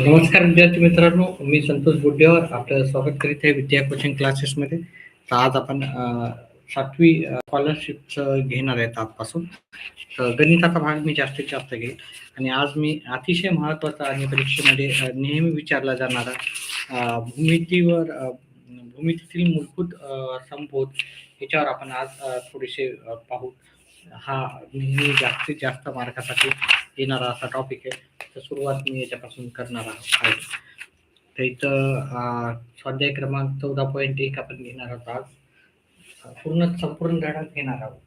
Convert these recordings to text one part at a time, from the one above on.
नमस्कार विद्यार्थी मित्रांनो, मी संतोष बुड्डेवर आपलं स्वागत करीत आहे विद्या कोचिंग क्लासेसमध्ये. तर आज आपण 7वी स्कॉलरशिपचं घेणार आहेत आजपासून. तर गणिताचा भाग मी जास्तीत जास्त घेईल आणि आज मी अतिशय महत्त्वाचा आणि परीक्षेमध्ये नेहमी विचारला जाणारा भूमितीतील मूलभूत संबोध याच्यावर आपण आज थोडेसे पाहू. हा नेहमी जास्तीत जास्त मार्कासाठी येणारा असा टॉपिक आहे. तर सुरुवात मी याच्यापासून करणार आहे. तर इथं स्वाध्याय क्रमांक 14.1 आपण घेणार आहोत आज. संपूर्ण धडा घेणार आहोत.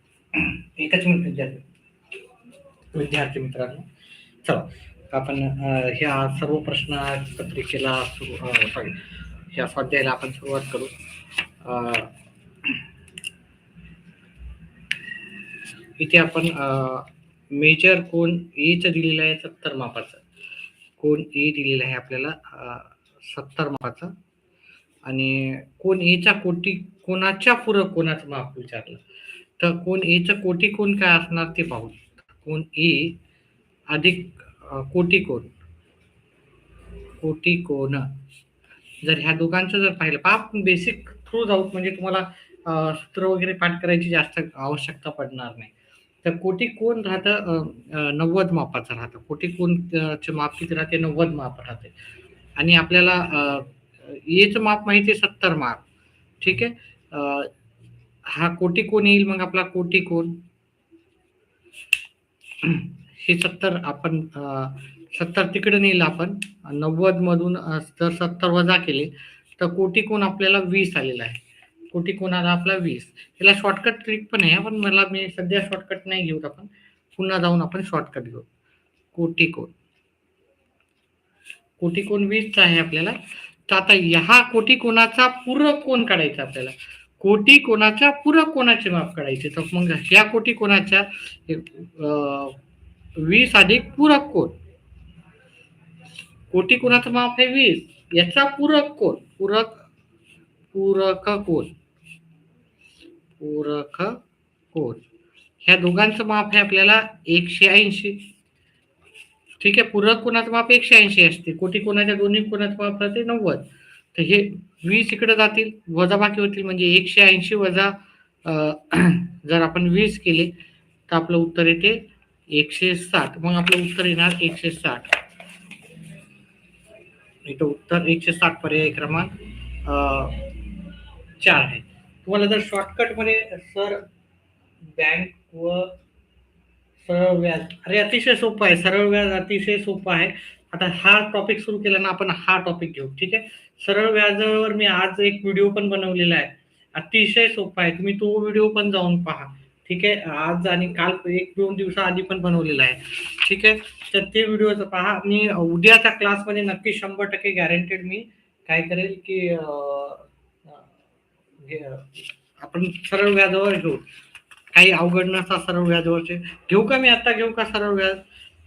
एकच मिनिट विद्यार्थी मित्रांनो, चला आपण ह्या सर्व प्रश्न पत्रिकेला सॉरी ह्या स्वाध्यायाला आपण सुरुवात करू. इथे आपण मेजर कोन एचं दिलेलं आहे 70 मापाचं. कोन ए दिलेला आहे आपल्याला 70 मापाचा आणि कोन एचा कोणाच्या पूरक कोणाचं माप विचारलं. तर कोन एचं कोटी कोण काय असणार ते पाहू. कोन ए अधिक कोटी कोण जर ह्या दोघांचं जर पाहिलं आपण बेसिक थ्रू जाऊ, म्हणजे तुम्हाला सूत्र वगैरे पाठ करायची जास्त आवश्यकता पडणार नाही. तर कोटी कोण राहतं 90 मापाचं राहतं. कोटी कोणचे माप किती राहते? 90 माप राहते. आणि आपल्याला एचं माप माहिती आहे 70 माप. ठीक आहे. हा कोटी कोण येईल, मग आपला कोटी कोण हे 70 आपण 70 तिकडे नेईल आपण. 90 मधून जर 70 वजा केले तर कोटी कोण आपल्याला 20 आलेला आहे. कोटी कोणाला आपला 20. याला शॉर्टकट ट्रिक पण आहे, पण मी सध्या शॉर्टकट नाही घेऊ. आपण पुन्हा जाऊन आपण शॉर्टकट घेऊ. कोटी कोण 20 आहे आपल्याला. तर आता ह्या कोटी कोणाचा पूरक कोण काढायचा आपल्याला. कोटी कोणाच्या पूरक कोणाचे माप काढायचे. तर मग ह्या कोटी कोणाच्या 20 अधिक पूरक कोण. कोटी कोणाचं माप आहे 20, याचा पूरक कोण पूरक कोण ह्या दोघांचं माप आहे आपल्याला 180. ठीक आहे. पूरक कोणाचं माप 180 असते. कोटी कोणाच्या दोन्ही कोणाचं माप राहते 90. तर हे 20 इकडे जातील, वजाबाकी होतील, म्हणजे 180 वजा जर आपण 20 केले तर आपलं उत्तर येते 160. मग आपलं उत्तर येणार 160. इथं उत्तर 160 पर्याय क्रमांक 4 आहे. तुम्हाला जर शॉर्टकट मध्ये सर बँक व सरळ व्याज, अरे अतिशय सोपं आहे. सरळ व्याज अतिशय सोपं आहे. आता हा टॉपिक सुरू केला ना आपण, हा टॉपिक घेऊ. ठीक आहे. सरळ व्याजावर मी आज एक व्हिडिओ पण बनवलेला आहे. अतिशय सोपा आहे. तुम्ही तो व्हिडिओ पण जाऊन पहा. ठीक आहे. आज आणि काल 1-2 दिवसाआधी पण बनवलेला आहे. ठीक आहे. तर ते व्हिडिओचं पहा. आणि उद्याच्या क्लासमध्ये नक्की 100% गॅरंटेड मी काय करेल की आपण सरळ व्याजावर घेऊ. काही अवघड नसा सरळ व्याजावरचे घेऊ का? मी आता घेऊ का सरळ व्याज?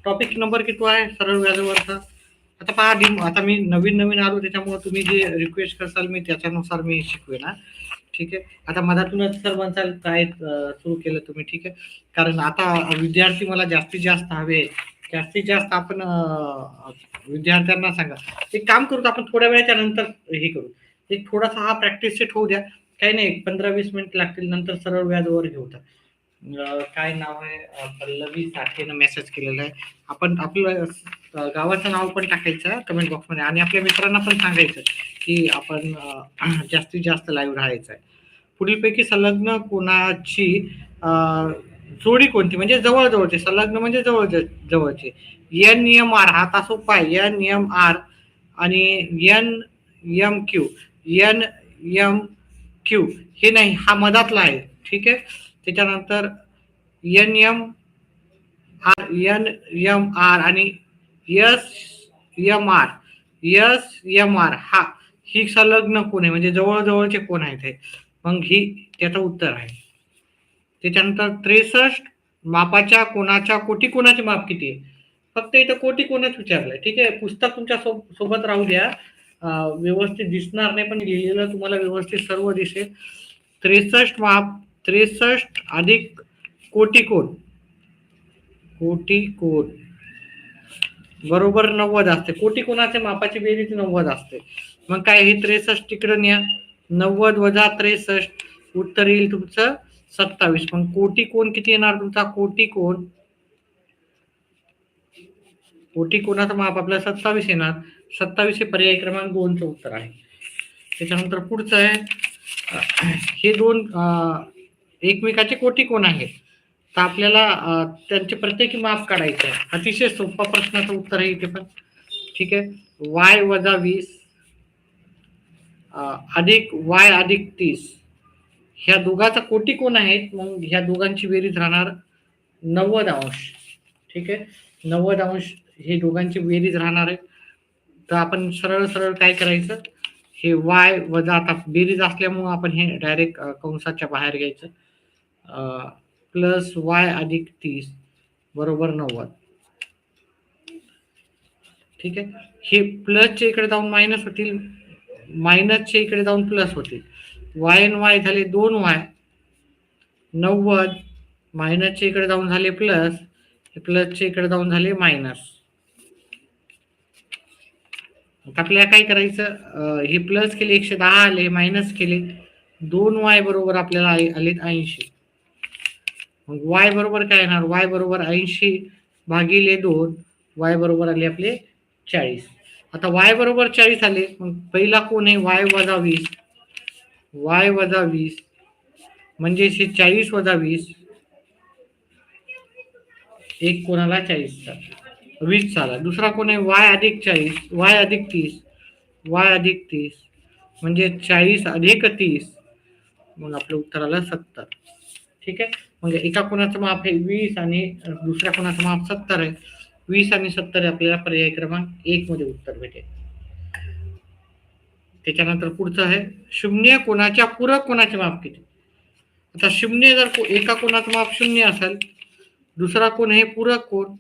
टॉपिक नंबर किती आहे सरळ व्याजावरचा? आता पहा, आता मी नवीन आलो, त्याच्यामुळे तुम्ही जे रिक्वेस्ट करसाल मी त्याच्यानुसार मी शिकवेन. ठीक आहे. आता मधातूनच सर म्हणसाल काय सुरू केलं तुम्ही. ठीक आहे. कारण आता विद्यार्थी मला जास्तीत जास्त हवे. जास्तीत जास्त आपण विद्यार्थ्यांना सांगा. एक काम करू, आपण थोड्या वेळाच्या नंतर हे करू. एक थोडासा हा प्रॅक्टिस सेट होऊ द्या. काही नाही, 15-20 मिनिट लागतील. नंतर सरळ व्याजावर घेऊ. काय नाव आहे? पल्लवी साठेनं मेसेज केलेला आहे. आपण आपलं गावाचं नाव पण टाकायचं कमेंट बॉक्समध्ये आणि आपल्या मित्रांना पण सांगायचं की आपण जास्तीत जास्त लाईव्ह राहायचं आहे. पुढीलपैकी संलग्न कोणाची जोडी कोणती? म्हणजे जवळजवळचे. संलग्न म्हणजे जवळचे. NMR हा आता सोपा आहे. NMR आणि NMQ. NMQ हे नाही, हा मधातला आहे. ठीक आहे. त्याच्यानंतर NMR आणि SMR हा ही संलग्न कोण आहे, म्हणजे जवळजवळचे कोण आहेत हे. मग ही त्याचं उत्तर आहे. त्याच्यानंतर 63 मापाच्या कोणाच्या कोटी कोणाचे माप किती आहे? फक्त इथं कोटी कोणच विचारलंय. ठीक आहे. पुस्तक तुमच्या सोबत राहू द्या. व्यवस्थित दिसणार नाही, पण लिहिलेलं तुम्हाला व्यवस्थित सर्व दिसेल. 63 माप, 63 अधिक कोटी कोण बरोबर 90 असते. कोटी कोणाच्या मापाची बेरीज 90 असते. मग काय हे 63 तिकडं न्या. 90 वजा 63 उत्तर येईल तुमचं 27. मग कोटी कोण किती येणार तुमचा? कोटी कोणाचं माप आपल्याला 27 येणार. 27 हे पर्याय क्रमांक 2चं उत्तर आहे. त्याच्यानंतर पुढचं आहे हे दोन एकमेकाचे कोटी कोण आहेत. तर आपल्याला त्यांचे प्रत्येकी माप काढायचं आहे. अतिशय सोपा प्रश्नाचं उत्तर आहे इथे पण. ठीक आहे. y वजा 20 अधिक y अधिक 30 ह्या दोघाचा कोटी कोण आहेत. मग ह्या दोघांची बेरीज राहणार 90 अंश. ठीक आहे. 90 अंश हे दोघांची बेरीज राहणार आहे. तर आपण सरळ सरळ काय करायचं, हे y वजा आता बेरीज असल्यामुळं आपण हे डायरेक्ट कंसाच्या बाहेर घ्यायचं. प्लस y अधिक 30 बरोबर 90. ठीक आहे. हे प्लसच्या इकडे जाऊन मायनस होतील, मायनसच्या इकडे जाऊन प्लस होतील. y आणि y झाले 2y. 90 मायनसच्या इकडे जाऊन झाले प्लस, प्लसच्या इकडे जाऊन झाले मायनस. आपल्याला काय करायचं, हे प्लस केले 110 आले, मायनस केले 2y बरोबर आपल्याला आले 80. मग y बरोबर काय येणार, y बरोबर 80 भागिले 2, y बरोबर आले आपले 40. आता y बरोबर 40 आले. मग पहिला कोण आहे y वजा 20. y वजा 20 म्हणजे 40 वजा 20 एक कोणाला 40चा 20 झाला. दुसरा कोण आहे y अधिक 40, y अधिक 30, y अधिक 30 म्हणजे 40 अधिक 30. मग आपलं उत्तर आलं 70. ठीक आहे. मग एका कोणाचं माप आहे 20 आणि दुसऱ्या कोणाचं माप 70 आहे. 20 आणि 70 आपल्याला पर्याय क्रमांक 1 मध्ये उत्तर भेटेल. त्याच्यानंतर पुढचं आहे शून्य कोणाच्या पूरक कोणाचे माप किती. आता शून्य जर एका कोणाचं माप 0 असेल, दुसरा कोण आहे पूरक कोण,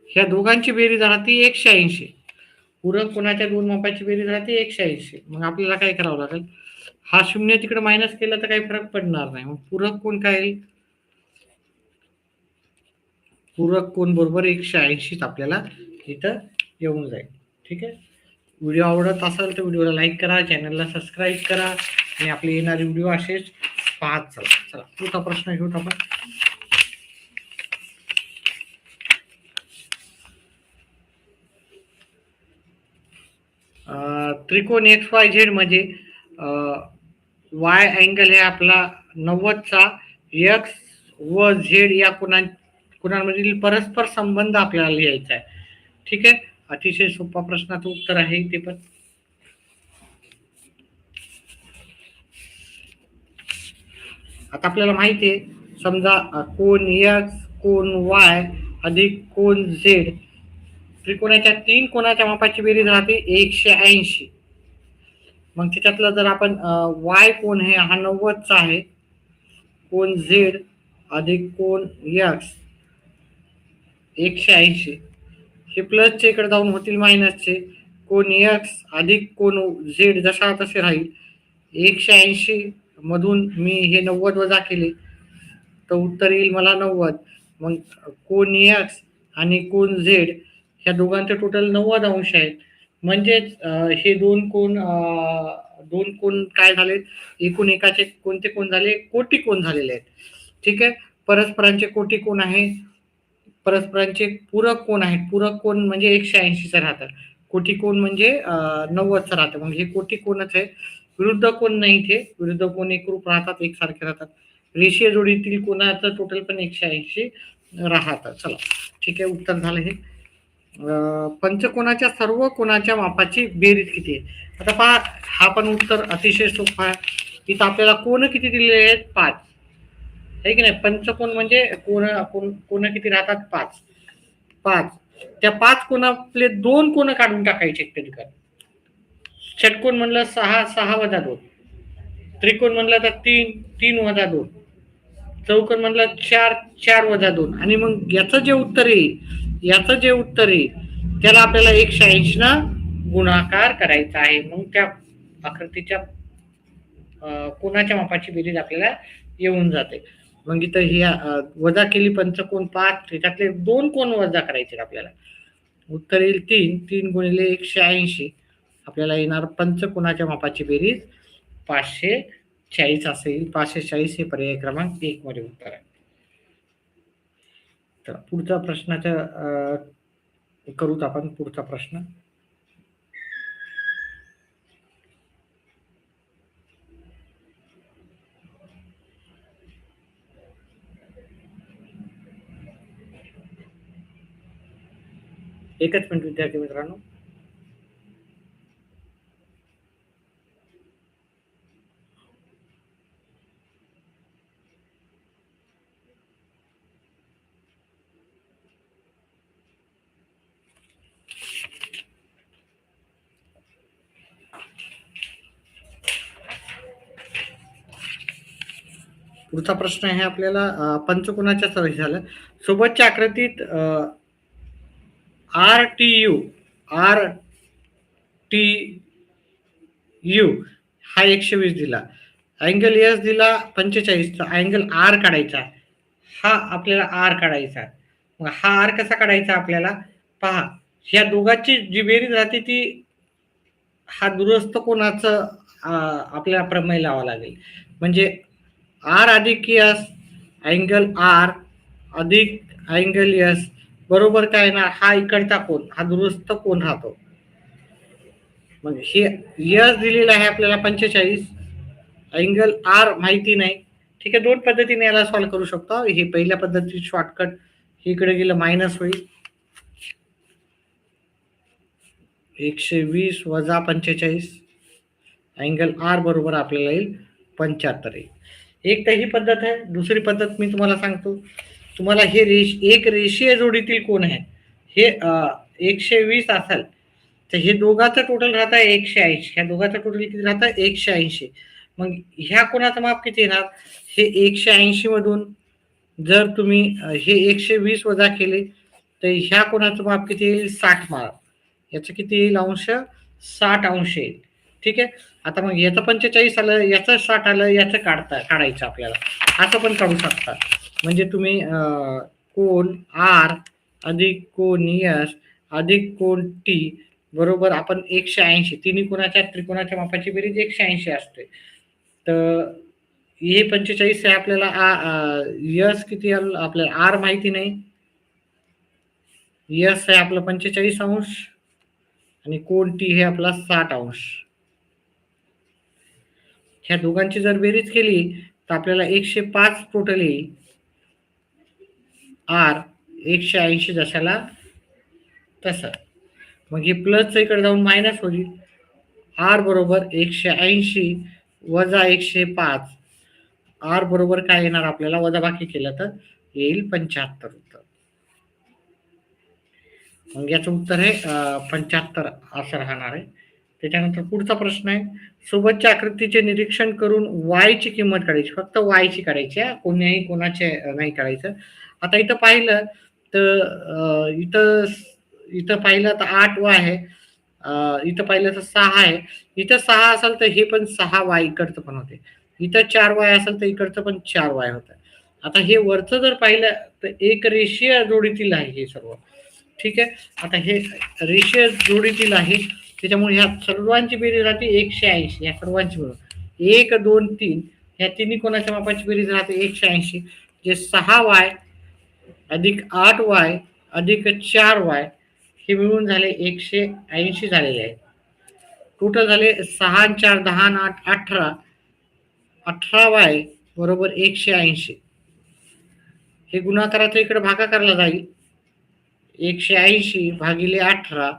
ह्या दोघांची बेरीज राहते 180. पूरक कोणाच्या दोन मापाची बेरीज राहते 180. मग आपल्याला काय करावं लागेल, हा 0 तिकडे मायनस केला तर काही फरक पडणार नाही. मग पूरक कोण काय येईल, पूरक कोण बरोबर 180 आपल्याला इथं येऊन जाईल. ठीक आहे. व्हिडिओ आवडत असेल तर व्हिडिओला लाईक करा, चॅनलला सबस्क्राईब करा आणि आपले येणारे व्हिडिओ असेच पाहत चला. चला पुढचा प्रश्न घेऊ आपण. त्रिकोण XYZ मध्ये y अँगल हे आपला 90चा x व z या कोणांमधील परस्पर संबंध आपल्याला लिहायचा आहे. ठीक आहे. अतिशय सोपा प्रश्नाचं उत्तर आहे ते पण. आता आपल्याला माहिती आहे, समजा कोण x कोण y अधिक कोण z त्रिकोणाच्या 3 कोणाच्या मापाची बेरीज राहते 180. मग त्याच्यातलं जर आपण y कोण आहे हा 90चा आहे, कोण z अधिक कोण x 180 हे प्लसचे इकडे जाऊन होतील मायनसचे. कोण x अधिक कोण z जसा तसे राहील. 180 मधून मी हे 90 वजा केले तर उत्तर येईल मला 90. मग कोण x आणि कोण z ह्या दोघांचे टोटल 90 अंश आहेत. म्हणजेच हे दोन कोण काय झाले, एकूण एकाचे कोणते कोण झाले, कोटी कोण झालेले आहेत. ठीक आहे. परस्परांचे कोटी कोण आहे, परस्परांचे पूरक कोण आहेत. पूरक कोण म्हणजे 180चं राहतात, कोटी कोण म्हणजे 90चं राहतं. मग हे कोटी कोणच आहे. विरुद्ध कोण नाही, इथे विरुद्ध कोण एकरूप राहतात, एकसारखे राहतात. रेषीय जोडीतील कोणाचं टोटल पण 180 राहतात. चला ठीक आहे, उत्तर झालं हे. पंचकोणाच्या सर्व कोणाच्या मापाची बेरीज किती आहे. आता पहा, हा पण उत्तर अतिशय सोपा आहे. इथं आपल्याला कोण किती दिलेले आहेत 5 आहे की नाही. पंचकोण म्हणजे कोण किती राहतात 5. त्या 5 कोणातले 2 कोण काढून टाकायचे कधी कधी. षटकोन म्हणलं 6, 6 वजा 2. त्रिकोण म्हणलं तर 3, 3 वजा 2. चौकोन म्हणलं 4, 4 वजा 2. आणि मग याचं जे उत्तर येईल त्याला आपल्याला 180 ना गुणाकार करायचा आहे. मग त्या आकृतीच्या कोणाच्या मापाची बेरीज आपल्याला येऊन जाते. मग इथं ही वजा केली पंचकोन 5, त्याच्यातले 2 कोन वजा करायचे आपल्याला. उत्तर येईल 3. 3 गुणिले 180 आपल्याला येणार पंचकोनाच्या मापाची बेरीज 540 असेल. 540 हे पर्याय क्रमांक 1 मध्ये उत्तर आहे. तर पुढचा प्रश्नाचा करूत आपण पुढचा प्रश्न. एकच मिनिट विद्यार्थी मित्रांनो. पुढचा प्रश्न आहे आपल्याला पंचकोनाच्या सदस्य झालं. सोबतच्या आकृतीत आर टी यू हा 120 दिला, अँगल एस दिला 45, अँगल आर काढायचा. हा आपल्याला आर काढायचा. मग हा आर कसा काढायचा आपल्याला पहा. ह्या दोघांची जी बेरीज राहते ती हा दुरस्थ कोणाचं आपल्याला प्रमेय लावा लागेल. म्हणजे आर अधिक एस अँगल आर अधिक अँगल एस बरोबर काय ना, हा इकडचा कोण हा दुरुस्त कोण राहतो. मग हे यस दिलेला आहे आपल्याला 45, अँगल आर माहिती नाही. ठीक आहे, 2 पद्धतीने याला सॉल्व्ह करू शकतो. हे पहिल्या पद्धतीत शॉर्टकट इकडे गेलं मायनस होईल. 120 वजा 45 अँगल आर बरोबर आपल्याला येईल 75 येईल. एक तर ही पद्धत आहे. दुसरी पद्धत मी तुम्हाला सांगतो. तुम्हाला हे एक रेषीय जोडीतील कोण आहे हे 120 असेल तर हे दोघांचं टोटल राहतं 180. ह्या दोघांचं टोटल किती राहतं 180. मग ह्या कोणाचं माप किती येणार हे 180 मधून जर तुम्ही हे 120 वजा केले तर ह्या कोणाचं माप किती येईल 60 माप. याचं किती येईल अंश 60 अंश येईल. ठीक आहे. आता मग याचं 45 आलं, याचं 60 आलं, याचं काढायचं आपल्याला. असं पण काढू शकता. म्हणजे तुम्ही कोन आर अधिक कोन एस अधिक कोन टी बरोबर आपण 180 तिन्ही कोणाच्या त्रिकोणाच्या मापाची बेरीज 180 असते. तर हे 45 आहे आपल्याला. यस किती आपल्याला आर माहिती नाही. यस आहे आपलं 45 अंश आणि कोन टी हे आपला 60 अंश. ह्या दोघांची जर बेरीज केली तर आपल्याला 105 टोटल येईल. आर 180 जशाला तसं. मग हे प्लसचं इकडे जाऊन मायनस होईल. आर बरोबर 180 वजा 105. आर बरोबर काय येणार आपल्याला वजा बाकी केलं तर येईल 75 उत्तर. मग याचं उत्तर आहे 75 असं राहणार आहे. त्याच्यानंतर पुढचा प्रश्न आहे. सोबतच्या आकृतीचे निरीक्षण करून वाय ची किंमत काढायची. फक्त वाय ची काढायची आहे, कोणाही कोणाचे नाही काढायचं. आता इथं पाहिलं तर इथं पाहिलं तर 8 वाय आहे. इथं पाहिलं तर 6 आहे. इथं 6 असेल तर हे पण 6 वाय इकडचं पण होते. इथं 4 वाय असेल तर इकडचं पण 4 वाय होतं. आता हे वरचं जर पाहिलं तर एक रेषीय जोडीतील आहे हे सर्व. ठीक आहे. आता हे रेषीय जोडीतील आहे त्याच्यामुळे ह्या सर्वांची बेरीज राहते 180. या सर्वांची मिळून 1 2 3 ह्या तिन्ही कोणाच्या मापाची बेरीज राहते 180. जे 6 वाय अधिक 8 वाय अधिक 4 वाय हे मिळून झाले 180 झालेले आहे. टोटल झाले 6 4 10 8 18. 18 वाय बरोबर 180. हे गुणाकाराचा इकडे भागाकारला जाईल. 180 भागिले 18.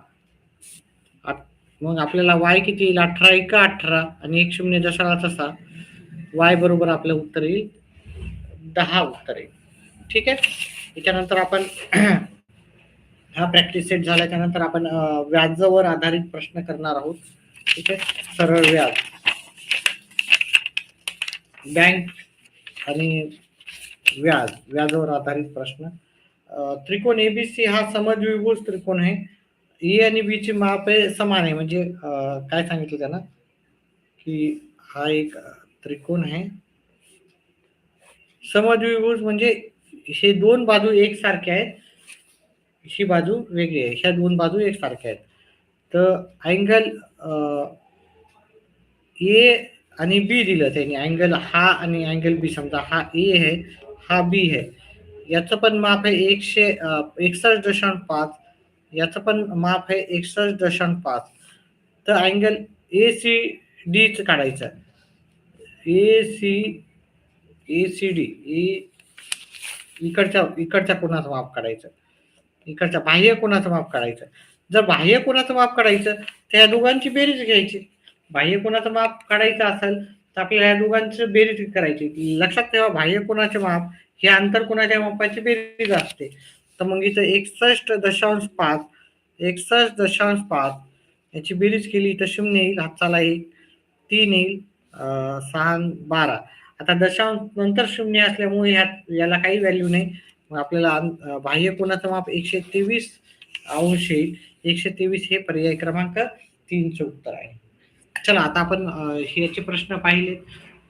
मग आपल्याला वाय किती येईल 18 1 18 आणि 1 0 जसा तसा वाय बरोबर आपलं उत्तर येईल 10 उत्तर येईल. ठीक आहे. त्याच्यानंतर आपण हा प्रॅक्टिस सेट झाल्याच्या नंतर आपण व्याजावर आधारित प्रश्न करणार आहोत. ठीक आहे. सरळ व्याज, बँक आणि व्याजावर आधारित प्रश्न. त्रिकोण एबीसी हा समद्विभुज त्रिकोण आहे. ए आणि बी ची माप समान आहे. म्हणजे काय सांगितलं त्यांना की हा एक त्रिकोण आहे समद्विभुज म्हणजे हे दोन बाजू एकसारख्या आहेत, ही बाजू वेगळी आहे, ह्या दोन बाजू एकसारख्या आहेत. तर अँगल ए आणि बी दिलं त्यांनी, अँगल हा आणि अँगल बी, समजा हा ए आहे, हा बी आहे, याचं पण माप आहे 161.5, याचं पण माप आहे 61.5. तर अँगल ए सी डीच काढायचं, ए सी ए सी डी, इकडच्या कोणाचं माप काढायचं, इकडच्या बाह्य कोणाचं माप काढायचं. जर बाह्य कोणाचं माप काढायचं तर या दोघांची बेरीज घ्यायची. बाह्य कोणाचं माप काढायचं असेल तर आपल्याला या दोघांची बेरीज करायची. लक्षात ठेवा, बाह्य कोणाचे माप हे आंतर कोणाच्या मापाची बेरीज असते. तर मग इथं 61.5, 61.5 याची बेरीज केली तर 0 येईल, हातचाला 1, 3 येईल, 6, 12. आता दशांश नंतर 0 असल्यामुळे याला काही व्हॅल्यू नाही. मग आपल्याला बाह्य कोणाचं माप 123 अंश येईल. 123 हे पर्याय क्रमांक 3चे उत्तर आहे. चला आता आपण याचे प्रश्न पाहिले.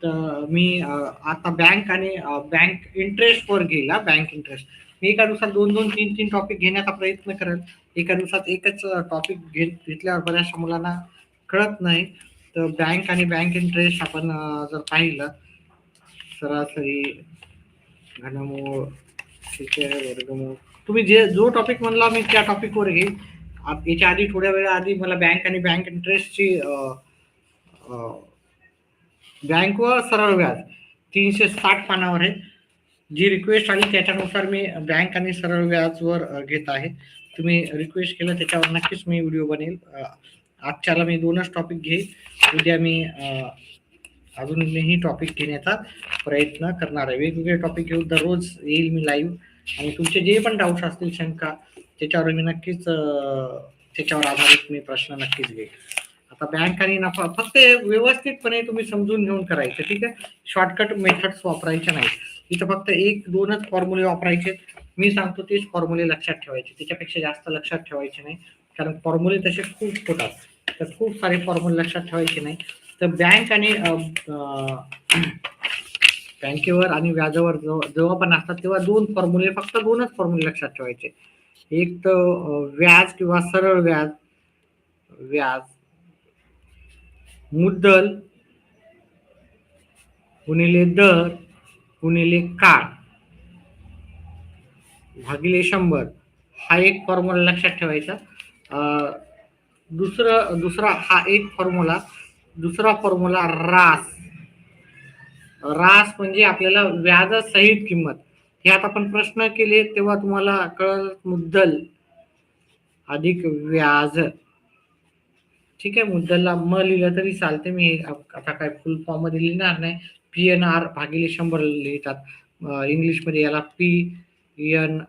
तर मी आता बँक आणि बँक इंटरेस्ट वर घेईल. बँक इंटरेस्ट मी एका दिवसात 2-2, 3-3 टॉपिक घेण्याचा प्रयत्न करेल. एका दिवसात एकच टॉपिक घेतल्यावर बऱ्याचशा मुलांना कळत नाही. तर बँक आणि बँक इंटरेस्ट आपण जर पाहिलं, सरासरी, घनमूळ, वर्गमूळ, तुम्ही जो टॉपिक म्हणला मी त्या टॉपिकवर घेईल. याच्या आधी थोड्या वेळा आधी मला बँक आणि बँक इंटरेस्टची बँक व सरळ व्याज 360 पानावर आहे. जी रिक्वेस्ट आली त्याच्यानुसार मी बँक आणि सरळ व्याजवर घेत आहे. तुम्ही रिक्वेस्ट केलं त्याच्यावर नक्कीच मी व्हिडिओ बनेल. आजच्याला मी 2च टॉपिक घेईल. उद्या मी अजूनही टॉपिक घेण्याचा प्रयत्न करणार आहे. वेगवेगळे टॉपिक घेऊन दररोज येईल मी लाईव्ह, आणि तुमचे जे पण डाऊट्स असतील, शंका, त्याच्यावर मी नक्कीच त्याच्यावर आधारित मी प्रश्न नक्कीच घेईल. आता बँक आणि नफा फक्त व्यवस्थितपणे तुम्ही समजून घेऊन करायचं, ठीक आहे. शॉर्टकट मेथड्स वापरायच्या नाही. इथं फक्त 1-2च फॉर्म्युले वापरायचे. मी सांगतो तेच फॉर्म्युले लक्षात ठेवायचे, त्याच्यापेक्षा जास्त लक्षात ठेवायचे नाही, कारण फॉर्म्युले तसे खूप होतात. तर खूप सारे फॉर्म्युले लक्षात ठेवायचे नाही. तर बँक आणि बँकेवर आणि व्याजावर जेव्हा पण असतात तेव्हा फक्त 2च फॉर्म्युले लक्षात ठेवायचे. एक तर व्याज किंवा सरळ व्याज, व्याज मुद्दल गुणिले दर गुणिले काळ भागिले 100, हा एक फॉर्म्युला लक्षात ठेवायचा. दुसरा हा एक फॉर्म्युला. दुसरा फॉर्म्युला रास म्हणजे आपल्याला व्याजासहित किंमत. हे आता आपण प्रश्न केले तेव्हा तुम्हाला कळलं, मुद्दल अधिक व्याज, ठीक आहे. मुद्दलला म लिहिलं तरी चालते, मी आता काय फुल फॉर्म मध्ये लिहिणार नाही. PNR भागिले 100 लिहितात इंग्लिशमध्ये, याला PNR